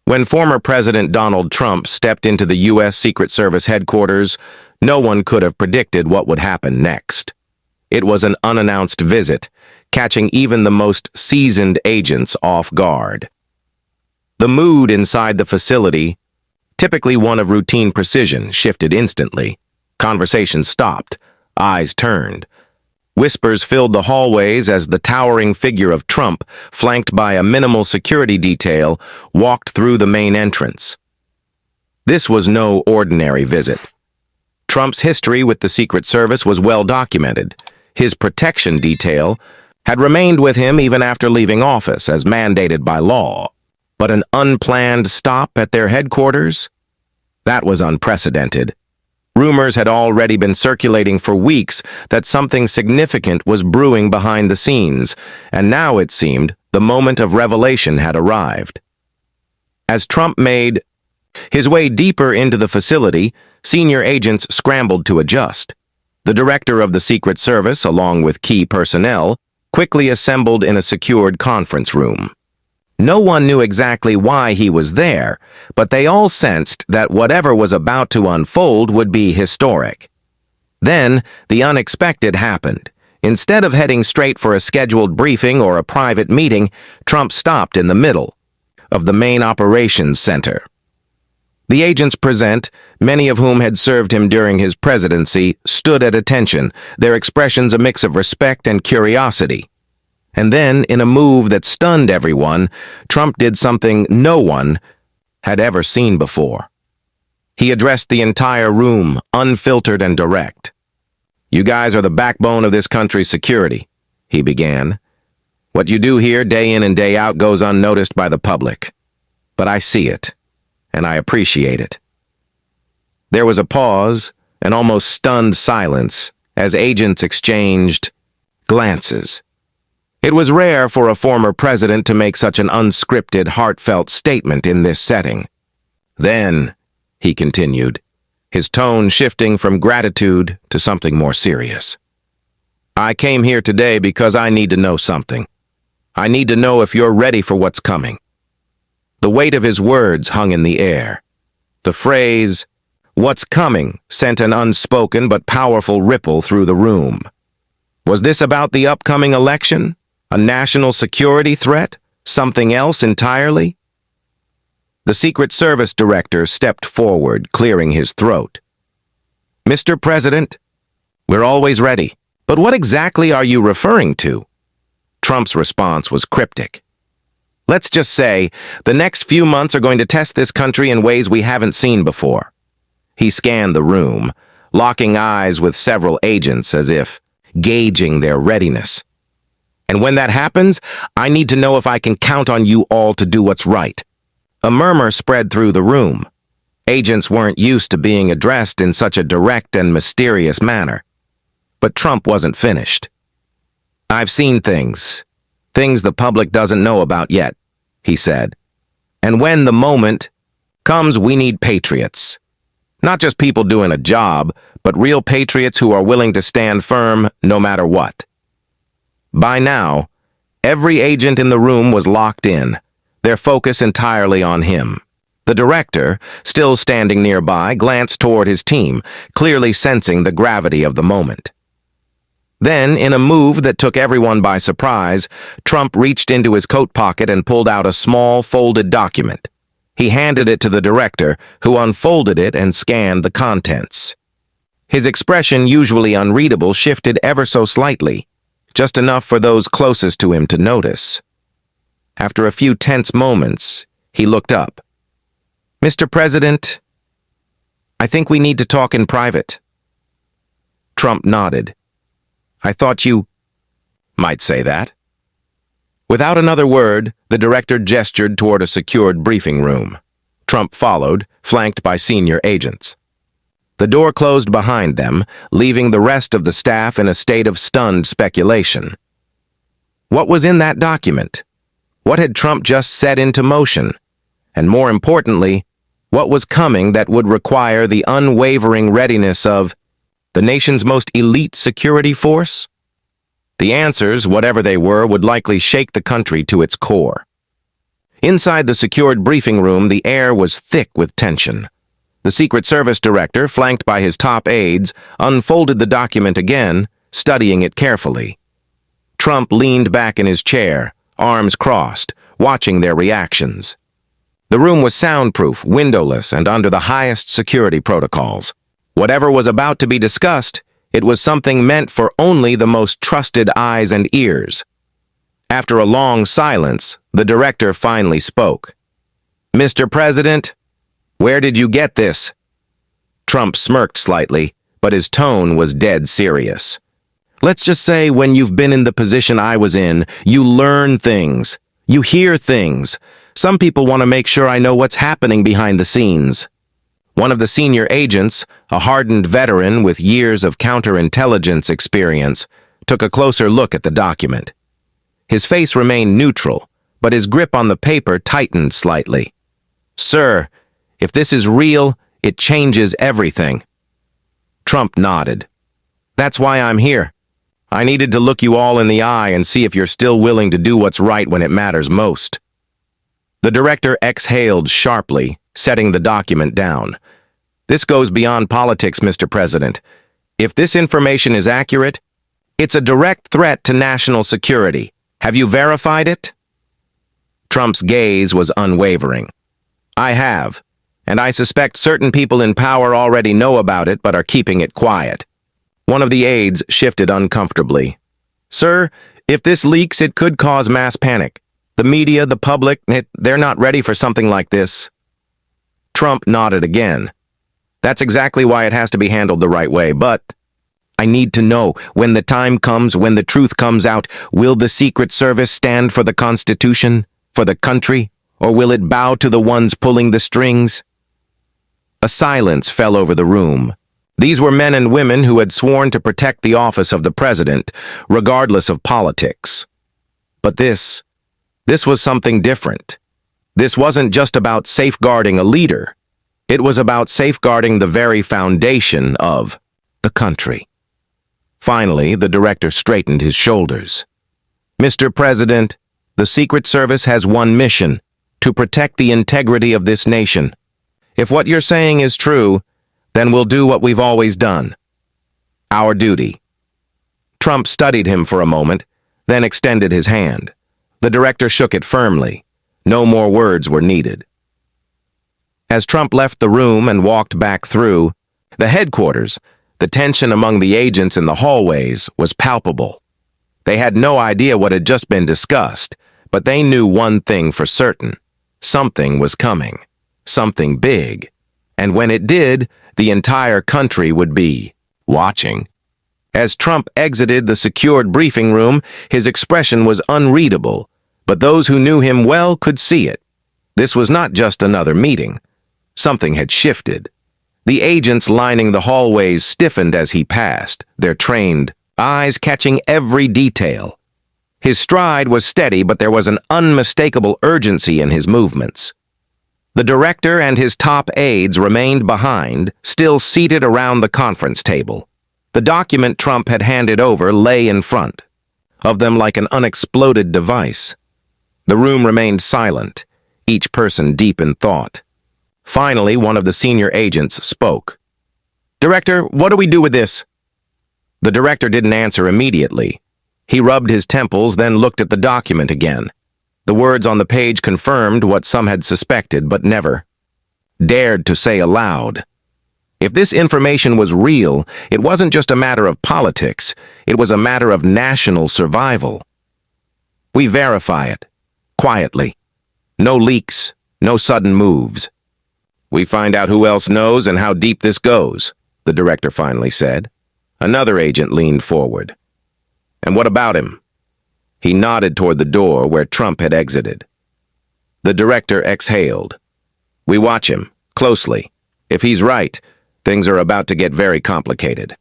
When former President Donald Trump stepped into the U.S. Secret Service headquarters, no one could have predicted what would happen next. It was an unannounced visit, catching even the most seasoned agents off guard. The mood inside the facility, typically one of routine precision, shifted instantly. Conversations stopped, eyes turned. Whispers filled the hallways as the towering figure of Trump, flanked by a minimal security detail, walked through the main entrance. This was no ordinary visit. Trump's history with the Secret Service was well documented. His protection detail had remained with him even after leaving office, as mandated by law. But an unplanned stop at their headquarters? That was unprecedented. Rumors had already been circulating for weeks that something significant was brewing behind the scenes, and now it seemed the moment of revelation had arrived. As Trump made his way deeper into the facility, senior agents scrambled to adjust. The director of the Secret Service, along with key personnel, quickly assembled in a secured conference room. No one knew exactly why he was there, but they all sensed that whatever was about to unfold would be historic. Then, the unexpected happened. Instead of heading straight for a scheduled briefing or a private meeting, Trump stopped in the middle of the main operations center. The agents present, many of whom had served him during his presidency, stood at attention, their expressions a mix of respect and curiosity. And then, in a move that stunned everyone, Trump did something no one had ever seen before. He addressed the entire room, unfiltered and direct. "You guys are the backbone of this country's security," he began. "What you do here day in and day out goes unnoticed by the public. But I see it, and I appreciate it." There was a pause, an almost stunned silence, as agents exchanged glances. It was rare for a former president to make such an unscripted, heartfelt statement in this setting. "Then," he continued, his tone shifting from gratitude to something more serious, "I came here today because I need to know something. I need to know if you're ready for what's coming." The weight of his words hung in the air. The phrase, "what's coming," sent an unspoken but powerful ripple through the room. Was this about the upcoming election? A national security threat? Something else entirely? The Secret Service director stepped forward, clearing his throat. "Mr. President, we're always ready. But what exactly are you referring to?" Trump's response was cryptic. "Let's just say, the next few months are going to test this country in ways we haven't seen before." He scanned the room, locking eyes with several agents as if gauging their readiness. "And when that happens, I need to know if I can count on you all to do what's right." A murmur spread through the room. Agents weren't used to being addressed in such a direct and mysterious manner. But Trump wasn't finished. "I've seen things the public doesn't know about yet," he said. "And when the moment comes, we need patriots. Not just people doing a job, but real patriots who are willing to stand firm no matter what." By now, every agent in the room was locked in, their focus entirely on him. The director, still standing nearby, glanced toward his team, clearly sensing the gravity of the moment. Then, in a move that took everyone by surprise, Trump reached into his coat pocket and pulled out a small, folded document. He handed it to the director, who unfolded it and scanned the contents. His expression, usually unreadable, shifted ever so slightly, just enough for those closest to him to notice. After a few tense moments, he looked up. "Mr. President, I think we need to talk in private." Trump nodded. "I thought you might say that." Without another word, the director gestured toward a secured briefing room. Trump followed, flanked by senior agents. The door closed behind them, leaving the rest of the staff in a state of stunned speculation. What was in that document? What had Trump just set into motion? And more importantly, what was coming that would require the unwavering readiness of the nation's most elite security force? The answers, whatever they were, would likely shake the country to its core. Inside the secured briefing room, the air was thick with tension. The Secret Service director, flanked by his top aides, unfolded the document again, studying it carefully. Trump leaned back in his chair, arms crossed, watching their reactions. The room was soundproof, windowless, and under the highest security protocols. Whatever was about to be discussed, it was something meant for only the most trusted eyes and ears. After a long silence, the director finally spoke. "Mr. President, where did you get this?" Trump smirked slightly, but his tone was dead serious. "Let's just say when you've been in the position I was in, you learn things. You hear things. Some people want to make sure I know what's happening behind the scenes." One of the senior agents, a hardened veteran with years of counterintelligence experience, took a closer look at the document. His face remained neutral, but his grip on the paper tightened slightly. "Sir, if this is real, it changes everything." Trump nodded. "That's why I'm here. I needed to look you all in the eye and see if you're still willing to do what's right when it matters most." The director exhaled sharply, setting the document down. "This goes beyond politics, Mr. President. If this information is accurate, it's a direct threat to national security. Have you verified it?" Trump's gaze was unwavering. "I have, and I suspect certain people in power already know about it but are keeping it quiet." One of the aides shifted uncomfortably. "Sir, if this leaks, it could cause mass panic. The media, the public, they're not ready for something like this." Trump nodded again. "That's exactly why it has to be handled the right way, but I need to know, when the time comes, when the truth comes out, will the Secret Service stand for the Constitution, for the country, or will it bow to the ones pulling the strings?" A silence fell over the room. These were men and women who had sworn to protect the office of the president, regardless of politics. But this was something different. This wasn't just about safeguarding a leader. It was about safeguarding the very foundation of the country. Finally, the director straightened his shoulders. "Mr. President, the Secret Service has one mission: to protect the integrity of this nation. If what you're saying is true, then we'll do what we've always done. Our duty." Trump studied him for a moment, then extended his hand. The director shook it firmly. No more words were needed. As Trump left the room and walked back through the headquarters, the tension among the agents in the hallways was palpable. They had no idea what had just been discussed, but they knew one thing for certain. Something was coming. Something big. And when it did, the entire country would be watching. As Trump exited the secured briefing room, his expression was unreadable, but those who knew him well could see it. This was not just another meeting. Something had shifted. The agents lining the hallways stiffened as he passed, their trained eyes catching every detail. His stride was steady, but there was an unmistakable urgency in his movements. The director and his top aides remained behind, still seated around the conference table. The document Trump had handed over lay in front of them like an unexploded device. The room remained silent, each person deep in thought. Finally, one of the senior agents spoke. "Director, what do we do with this?" The director didn't answer immediately. He rubbed his temples, then looked at the document again. The words on the page confirmed what some had suspected, but never dared to say aloud. If this information was real, it wasn't just a matter of politics. It was a matter of national survival. "We verify it. Quietly. No leaks, no sudden moves. We find out who else knows and how deep this goes," the director finally said. Another agent leaned forward. "And what about him?" He nodded toward the door where Trump had exited. The director exhaled. "We watch him, closely. If he's right, things are about to get very complicated."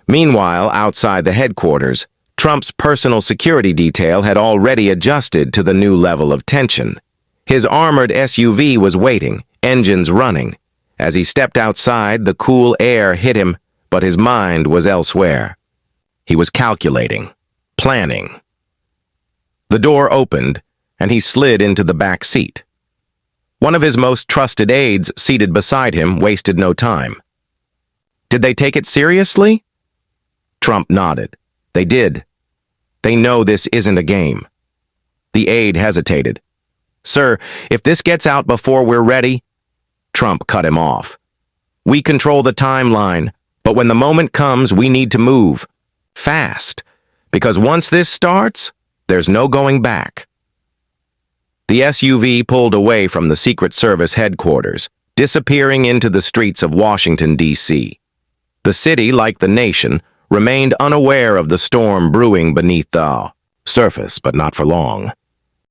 Meanwhile, outside the headquarters, Trump's personal security detail had already adjusted to the new level of tension. His armored SUV was waiting, engines running. As he stepped outside, the cool air hit him, but his mind was elsewhere. He was calculating, planning. The door opened, and he slid into the back seat. One of his most trusted aides seated beside him wasted no time. Did they take it seriously? Trump nodded. They did. They know this isn't a game. The aide hesitated. Sir, if this gets out before we're ready... Trump cut him off. We control the timeline, but when the moment comes, we need to move. Fast. Because once this starts, there's no going back. The SUV pulled away from the Secret Service headquarters, disappearing into the streets of Washington, D.C. The city, like the nation, remained unaware of the storm brewing beneath the surface, but not for long.